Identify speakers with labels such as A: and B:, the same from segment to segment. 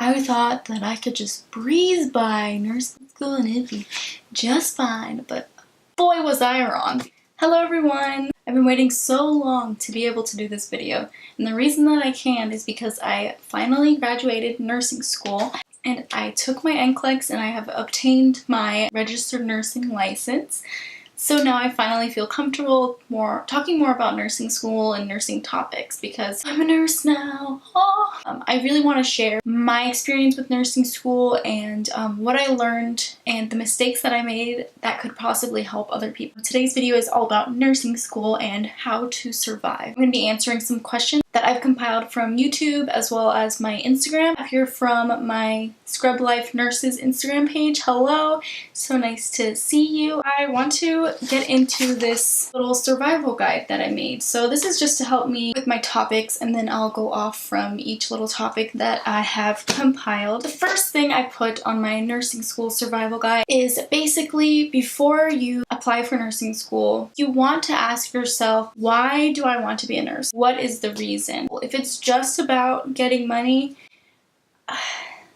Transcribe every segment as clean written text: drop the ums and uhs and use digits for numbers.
A: I thought that I could just breeze by nursing school and it'd be just fine, but boy was I wrong. Hello everyone! I've been waiting so long to be able to do this video, and the reason that I can is because I finally graduated nursing school and I took my NCLEX and I have obtained my registered nursing license. So now I finally feel comfortable talking more about nursing school and nursing topics because I'm a nurse now. I really want to share my experience with nursing school and what I learned and the mistakes that I made that could possibly help other people. Today's video is all about nursing school and how to survive. I'm going to be answering some questions that I've compiled from YouTube as well as my Instagram. If you're from my Scrub Life Nurses Instagram page, hello, so nice to see you. I want to get into this little survival guide that I made. So this is just to help me with my topics, and then I'll go off from each little topic that I have compiled. The first thing I put on my nursing school survival guide is basically before you apply for nursing school, you want to ask yourself, why do I want to be a nurse? What is the reason? If it's just about getting money,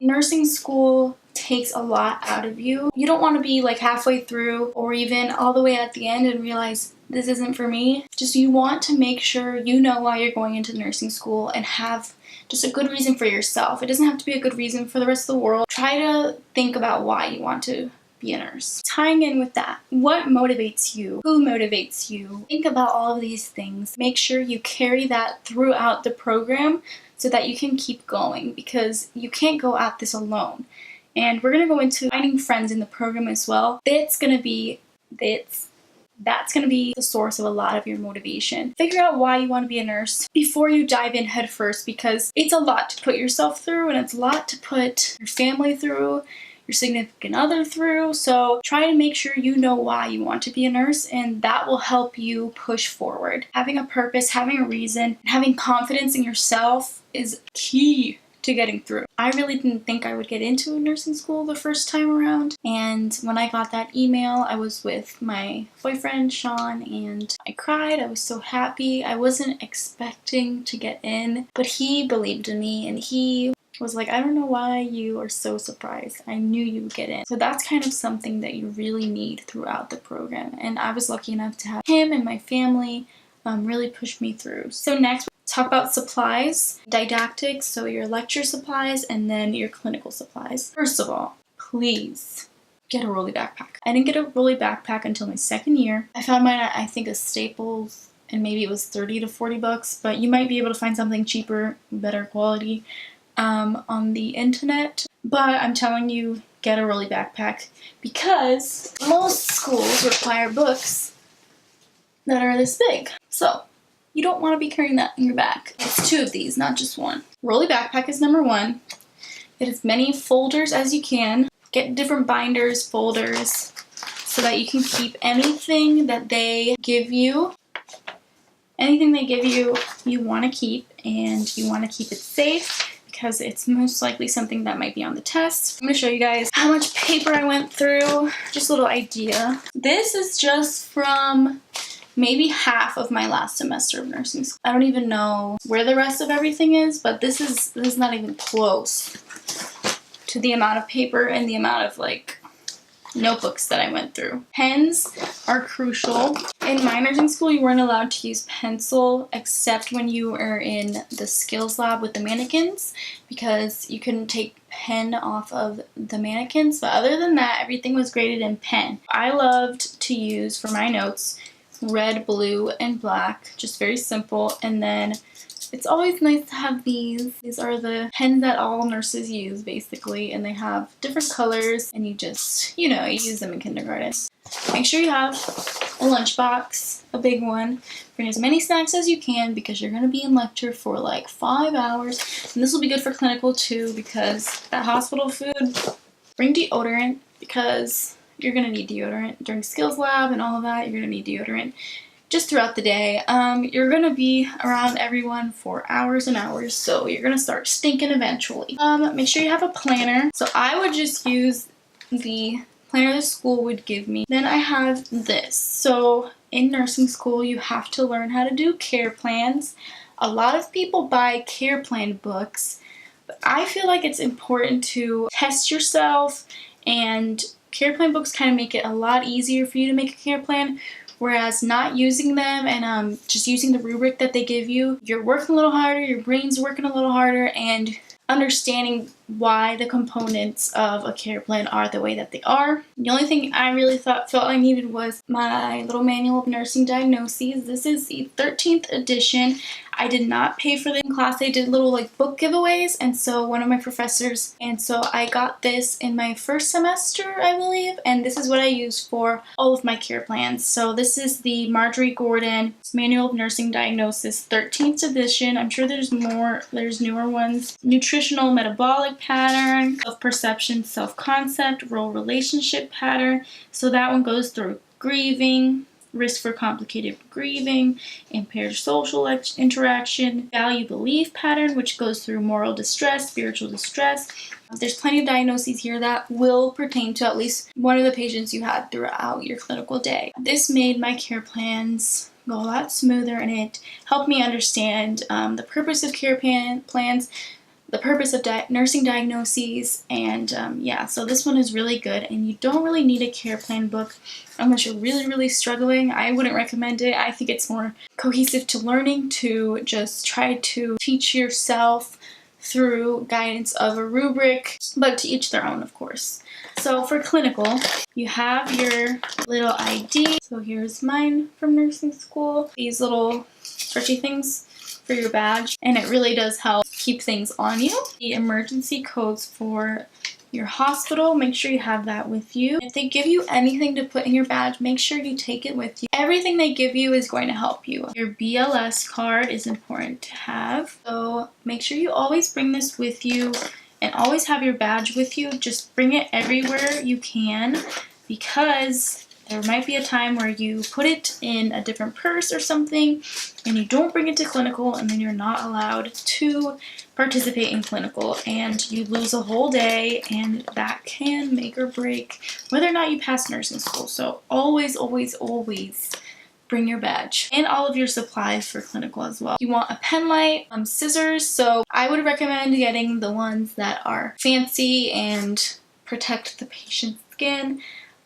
A: nursing school takes a lot out of you. You don't want to be like halfway through or even all the way at the end and realize this isn't for me. Just you want to make sure you know why you're going into nursing school and have just a good reason for yourself. It doesn't have to be a good reason for the rest of the world. Try to think about why you want to be a nurse. Tying in with that, what motivates you? Who motivates you? Think about all of these things. Make sure you carry that throughout the program so that you can keep going, because you can't go at this alone. And we're going to go into finding friends in the program as well. That's going to be the source of a lot of your motivation. Figure out why you want to be a nurse before you dive in head first, because it's a lot to put yourself through and it's a lot to put your family through, your significant other through. So try to make sure you know why you want to be a nurse, and that will help you push forward. Having a purpose, having a reason, having confidence in yourself is key to getting through. I really didn't think I would get into nursing school the first time around, and when I got that email, I was with my boyfriend Sean and I cried. I was so happy. I wasn't expecting to get in, but he believed in me and he was like, I don't know why you are so surprised. I knew you would get in. So that's kind of something that you really need throughout the program, and I was lucky enough to have him and my family really push me through. So next, talk about supplies, didactics, so your lecture supplies, and then your clinical supplies. First of all, please get a rolly backpack. I didn't get a rolly backpack until my second year. I found mine at, I think, a Staples, and maybe it was 30 to 40 bucks, but you might be able to find something cheaper, better quality on the internet. But I'm telling you, get a rolly backpack, because most schools require books that are this big. So you don't want to be carrying that in your back. It's two of these, not just one. Rolly backpack is number one. Get as many folders as you can. Get different binders, folders, so that you can keep anything that they give you. Anything they give you, you want to keep, and you want to keep it safe because it's most likely something that might be on the test. I'm going to show you guys how much paper I went through. Just a little idea. This is just from maybe half of my last semester of nursing school. I don't even know where the rest of everything is, but this is not even close to the amount of paper and the amount of like notebooks that I went through. Pens are crucial. In my nursing school, you weren't allowed to use pencil except when you were in the skills lab with the mannequins, because you couldn't take pen off of the mannequins. But other than that, everything was graded in pen. I loved to use for my notes red, blue, and black, just very simple. And then it's always nice to have these. These are the pens that all nurses use basically, and they have different colors, and you just, you use them in kindergarten. Make sure you have a lunchbox, a big one. Bring as many snacks as you can because you're going to be in lecture for like 5 hours, and this will be good for clinical too, because that hospital food. Bring deodorant, because you're going to need deodorant during skills lab and all of that. You're going to need deodorant just throughout the day. You're going to be around everyone for hours and hours, so you're going to start stinking eventually. Make sure you have a planner. So I would just use the planner the school would give me. Then I have this. So in nursing school, you have to learn how to do care plans. A lot of people buy care plan books But I feel like it's important to test yourself, and care plan books kind of make it a lot easier for you to make a care plan. Whereas not using them and just using the rubric that they give you, you're working a little harder, your brain's working a little harder, and understanding why the components of a care plan are the way that they are. The only thing I really felt I needed was my little manual of nursing diagnoses. This is the 13th edition. I did not pay for the class. They did little like book giveaways, and so one of my professors, and so I got this in my first semester, I believe, and this is what I use for all of my care plans. So this is the Marjorie Gordon Manual of Nursing Diagnosis 13th edition. I'm sure there's newer ones. Nutritional metabolic pattern, self-perception, self-concept, role relationship pattern. So that one goes through grieving, risk for complicated grieving, impaired social interaction, value belief pattern, which goes through moral distress, spiritual distress. There's plenty of diagnoses here that will pertain to at least one of the patients you had throughout your clinical day. This made my care plans go a lot smoother, and it helped me understand the purpose of care plans, the purpose of nursing diagnoses, and yeah, so this one is really good, and you don't really need a care plan book unless you're really struggling. I wouldn't recommend it. I think it's more cohesive to learning to just try to teach yourself through guidance of a rubric, but to each their own, of course. So for clinical, you have your little ID. So here's mine from nursing school. These little stretchy things for your badge, and it really does help keep things on you. The emergency codes for your hospital, make sure you have that with you. If they give you anything to put in your badge, make sure you take it with you. Everything they give you is going to help you. Your BLS card is important to have, so make sure you always bring this with you and always have your badge with you. Just bring it everywhere you can, because there might be a time where you put it in a different purse or something and you don't bring it to clinical, and then you're not allowed to participate in clinical, and you lose a whole day, and that can make or break whether or not you pass nursing school. So always bring your badge and all of your supplies for clinical as well. You want a pen light, scissors, so I would recommend getting the ones that are fancy and protect the patient's skin.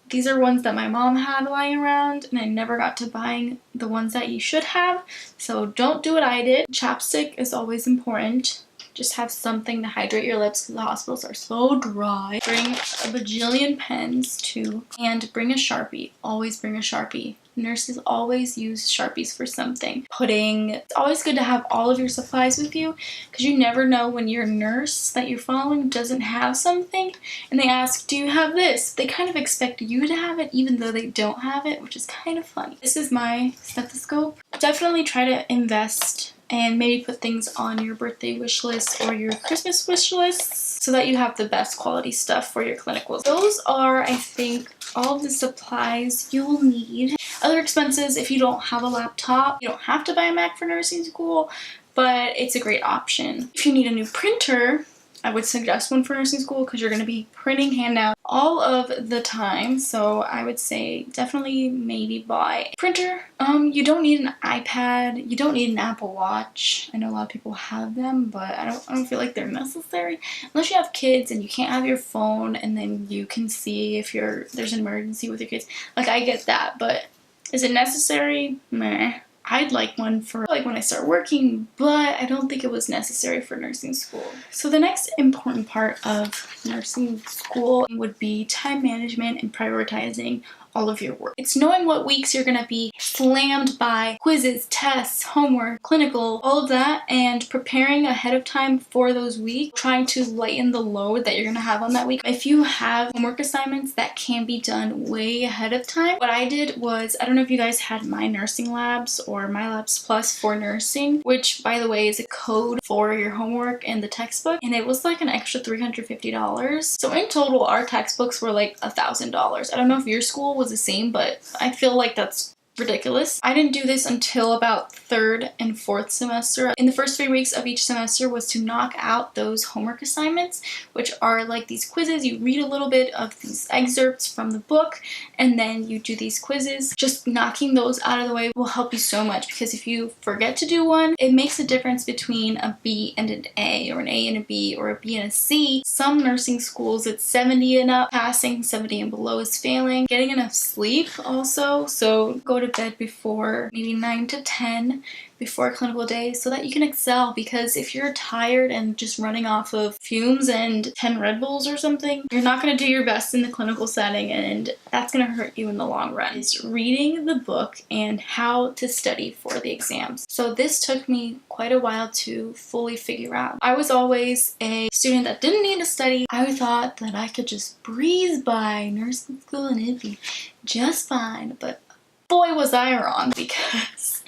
A: These are ones that my mom had lying around, and I never got to buying the ones that you should have, so don't do what I did. Chapstick is always important. Just have something to hydrate your lips because the hospitals are so dry. Bring a bajillion pens too, and bring a Sharpie. Always bring a Sharpie. Nurses always use Sharpies for something. Pudding. It's always good to have all of your supplies with you, because you never know when your nurse that you're following doesn't have something and they ask, do you have this? They kind of expect you to have it even though they don't have it, which is kind of funny. This is my stethoscope. Definitely try to invest and maybe put things on your birthday wish list or your Christmas wish lists so that you have the best quality stuff for your clinicals. Those are, I think, all of the supplies you will need. Other expenses, if you don't have a laptop, you don't have to buy a Mac for nursing school, but it's a great option. If you need a new printer, I would suggest one for nursing school because you're going to be printing handouts all of the time. So I would say definitely maybe buy a printer. You don't need an iPad. You don't need an Apple Watch. I know a lot of people have them, but I don't feel like they're necessary unless you have kids and you can't have your phone and then you can see if there's an emergency with your kids. Like, I get that, but is it necessary? Meh. I'd like one for like when I start working, but I don't think it was necessary for nursing school. So the next important part of nursing school would be time management and prioritizing all of your work. It's knowing what weeks you're going to be slammed by quizzes, tests, homework, clinical, all of that, and preparing ahead of time for those weeks, trying to lighten the load that you're going to have on that week. If you have homework assignments that can be done way ahead of time, what I did was, I don't know if you guys had My Nursing Labs or My Labs Plus for nursing, which by the way is a code for your homework and the textbook, and it was like an extra $350. So in total, our textbooks were like $1,000. I don't know if your school was the same, but I feel like that's ridiculous. I didn't do this until about third and fourth semester. In the first 3 weeks of each semester was to knock out those homework assignments, which are like these quizzes. You read a little bit of these excerpts from the book and then you do these quizzes. Just knocking those out of the way will help you so much, because if you forget to do one, it makes a difference between a B and an A, or an A and a B, or a B and a C. Some nursing schools it's 70 and up passing, 70 and below is failing. Getting enough sleep also, so go to bed before maybe 9 to 10 before a clinical day so that you can excel, because if you're tired and just running off of fumes and 10 Red Bulls or something, you're not going to do your best in the clinical setting, and that's going to hurt you in the long run. It's reading the book and how to study for the exams. So this took me quite a while to fully figure out. I was always a student that didn't need to study. I thought that I could just breeze by nursing school and it'd be just fine, but boy was I wrong, because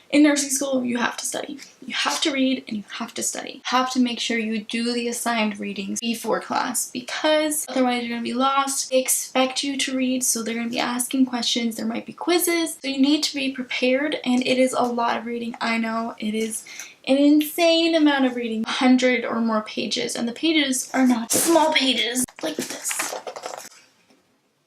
A: in nursing school you have to study. You have to read and you have to study. You have to make sure you do the assigned readings before class, because otherwise you're going to be lost. They expect you to read, so they're going to be asking questions. There might be quizzes, so you need to be prepared, and it is a lot of reading. I know it is an insane amount of reading, 100 or more pages, and the pages are not small pages like this.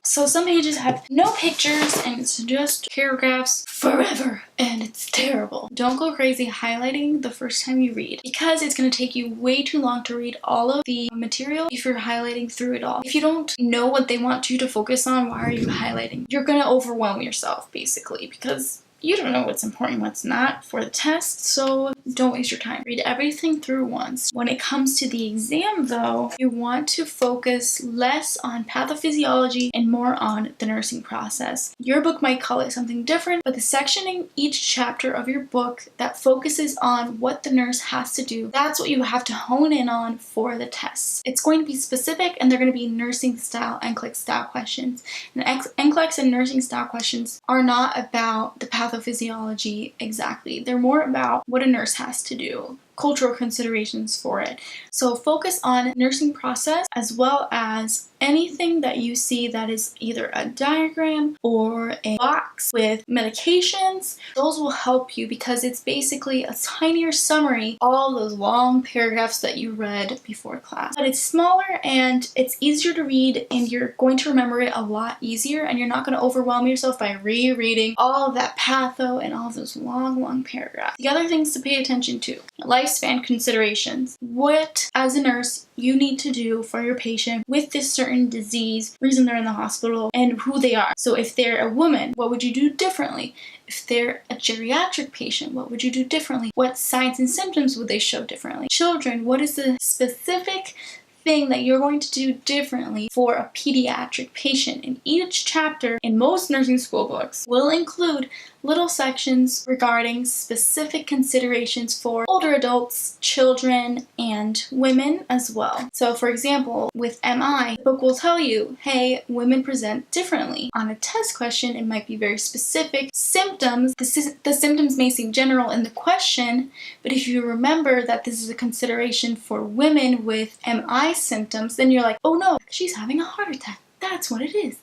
A: So some pages have no pictures and it's just paragraphs forever, and it's terrible. Don't go crazy highlighting the first time you read, because it's going to take you way too long to read all of the material if you're highlighting through it all. If you don't know what they want you to focus on, why are you highlighting? You're going to overwhelm yourself basically, because you don't know what's important, what's not for the test, so don't waste your time. Read everything through once. When it comes to the exam though, you want to focus less on pathophysiology and more on the nursing process. Your book might call it something different, but the section in each chapter of your book that focuses on what the nurse has to do, that's what you have to hone in on for the tests. It's going to be specific, and they're going to be nursing style, NCLEX style questions. And NCLEX and nursing style questions are not about the pathophysiology exactly. They're more about what a nurse has to do, cultural considerations for it. So focus on nursing process, as well as anything that you see that is either a diagram or a box with medications. Those will help you, because it's basically a tinier summary, all those long paragraphs that you read before class. But it's smaller and it's easier to read, and you're going to remember it a lot easier, and you're not going to overwhelm yourself by rereading all of that patho and all of those long paragraphs. The other things to pay attention to: lifespan considerations. What, as a nurse, you need to do for your patient with this certain disease, reason they're in the hospital, and who they are. So if they're a woman, what would you do differently? If they're a geriatric patient, what would you do differently? What signs and symptoms would they show differently? Children, what is the specific thing that you're going to do differently for a pediatric patient? And each chapter in most nursing school books will include little sections regarding specific considerations for older adults, children, and women as well. So for example, with MI, the book will tell you, hey, women present differently. On a test question, it might be very specific symptoms. The symptoms may seem general in the question, but if you remember that this is a consideration for women with MI symptoms, then you're like, oh no, she's having a heart attack. That's what it is.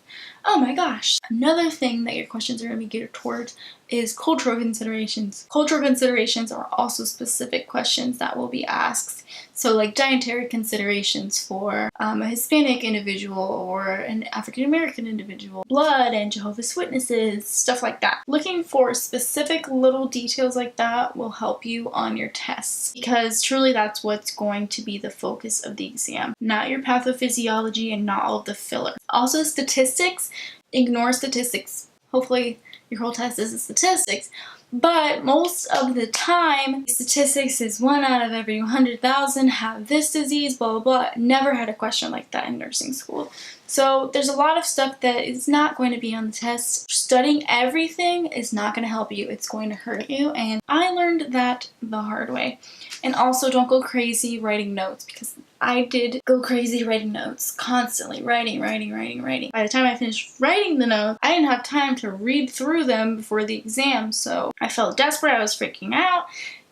A: Oh my gosh. Another thing that your questions are going to be geared towards is cultural considerations. Cultural considerations are also specific questions that will be asked. So like dietary considerations for a Hispanic individual or an African American individual, blood and Jehovah's Witnesses, stuff like that. Looking for specific little details like that will help you on your tests, because truly that's what's going to be the focus of the exam, not your pathophysiology and not all of the filler. Also statistics, ignore statistics. Hopefully your whole test is statistics, but most of the time, statistics is 1 out of every 100,000 have this disease, blah, blah, blah. Never had a question like that in nursing school. So there's a lot of stuff that is not going to be on the test. Studying everything is not going to help you. It's going to hurt you, and I learned that the hard way. And also, don't go crazy writing notes, because I did go crazy writing notes, constantly writing. By the time I finished writing the notes, I didn't have time to read through them before the exam, so I felt desperate. I was freaking out.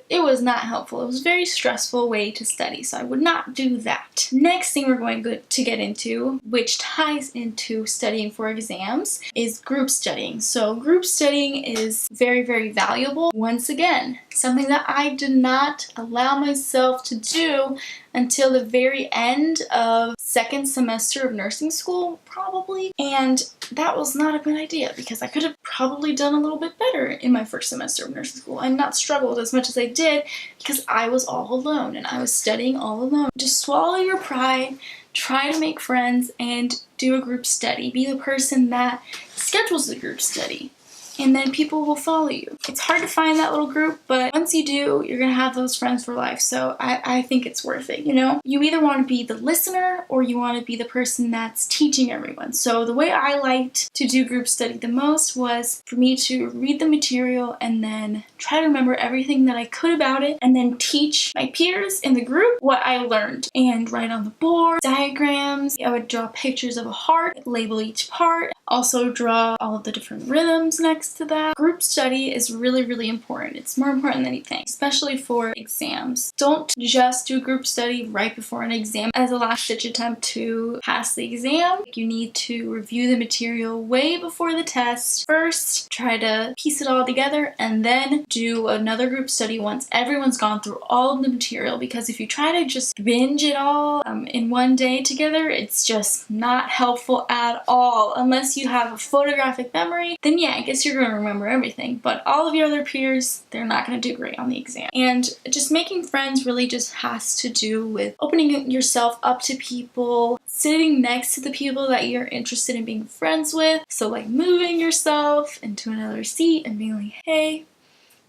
A: it was not helpful. It was a very stressful way to study, so I would not do that. Next thing we're going to get into, which ties into studying for exams, is group studying. So group studying is very, very valuable. Once again, something that I did not allow myself to do until the very end of second semester of nursing school, probably. And that was not a good idea because I could have probably done a little bit better in my first semester of nursing school and not struggled as much as I did because I was all alone and I was studying all alone. Just swallow your pride, try to make friends, and do a group study. Be the person that schedules the group study, and then people will follow you. It's hard to find that little group, but once you do, you're gonna have those friends for life. So I think it's worth it, you know? You either want to be the listener or you want to be the person that's teaching everyone. So the way I liked to do group study the most was for me to read the material and then try to remember everything that I could about it and then teach my peers in the group what I learned and write on the board, diagrams. I would draw pictures of a heart, label each part, also draw all of the different rhythms next to that. Group study is really, really important. It's more important than anything, especially for exams. Don't just do group study right before an exam as a last-ditch attempt to pass the exam. You need to review the material way before the test. First, try to piece it all together and then do another group study once everyone's gone through all of the material, because if you try to just binge it all in one day together, it's just not helpful at all. Unless you have a photographic memory, then yeah, I guess you're going to remember everything, but all of your other peers, they're not going to do great on the exam. And just making friends really just has to do with opening yourself up to people, sitting next to the people that you're interested in being friends with. So like moving yourself into another seat and being like, hey,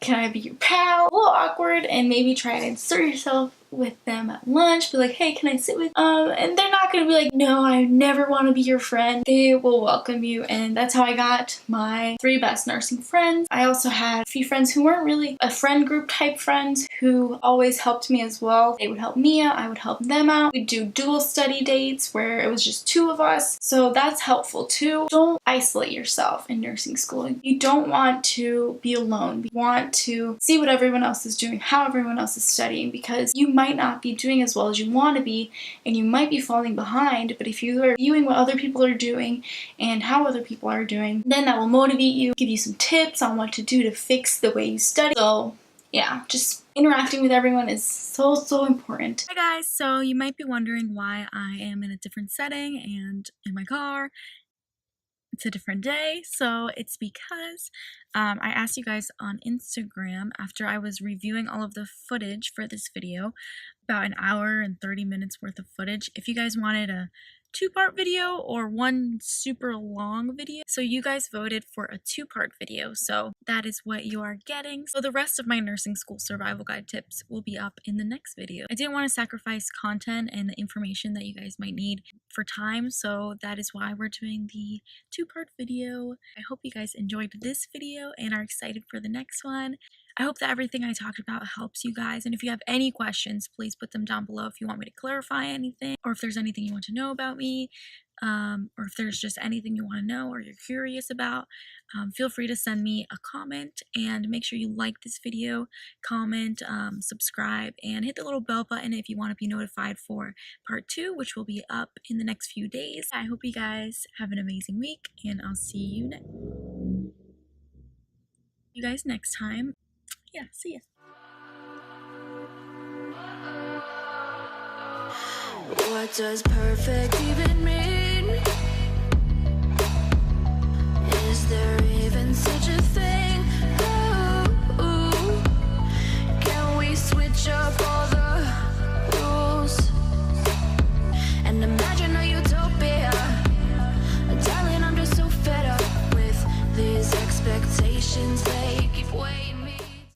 A: can I be your pal? A little awkward, and maybe try to insert yourself with them at lunch. Be like, hey, can I sit with and they're not gonna be like, no, I never want to be your friend. They will welcome you, and that's how I got my 3 best nursing friends. I also had a few friends who weren't really a friend group type friends who always helped me as well. They would help me out, I would help them out. We'd do dual study dates where it was just 2 of us, so that's helpful too. Don't isolate yourself in nursing school. You don't want to be alone. You want to see what everyone else is doing, how everyone else is studying, because you might not be doing as well as you want to be and you might be falling behind. But if you are viewing what other people are doing and how other people are doing, then that will motivate you, give you some tips on what to do to fix the way you study. So yeah, just interacting with everyone is so important.
B: Hi guys, so you might be wondering why I am in a different setting and in my car. It's a different day, so it's because I asked you guys on Instagram after I was reviewing all of the footage for this video, about an hour and 30 minutes worth of footage, if you guys wanted a 2-part video or one super long video. So you guys voted for a 2-part video, so that is what you are getting. So the rest of my nursing school survival guide tips will be up in the next video. I didn't want to sacrifice content and the information that you guys might need for time, so that is why we're doing the 2-part video. I hope you guys enjoyed this video and are excited for the next one. I hope that everything I talked about helps you guys, and if you have any questions, please put them down below if you want me to clarify anything, or if there's anything you want to know about me, or if there's just anything you want to know or you're curious about. Feel free to send me a comment, and make sure you like this video, comment, subscribe, and hit the little bell button if you want to be notified for part 2, which will be up in the next few days. I hope you guys have an amazing week, and I'll see you guys next time. Yeah, see ya.
C: What does perfect even mean?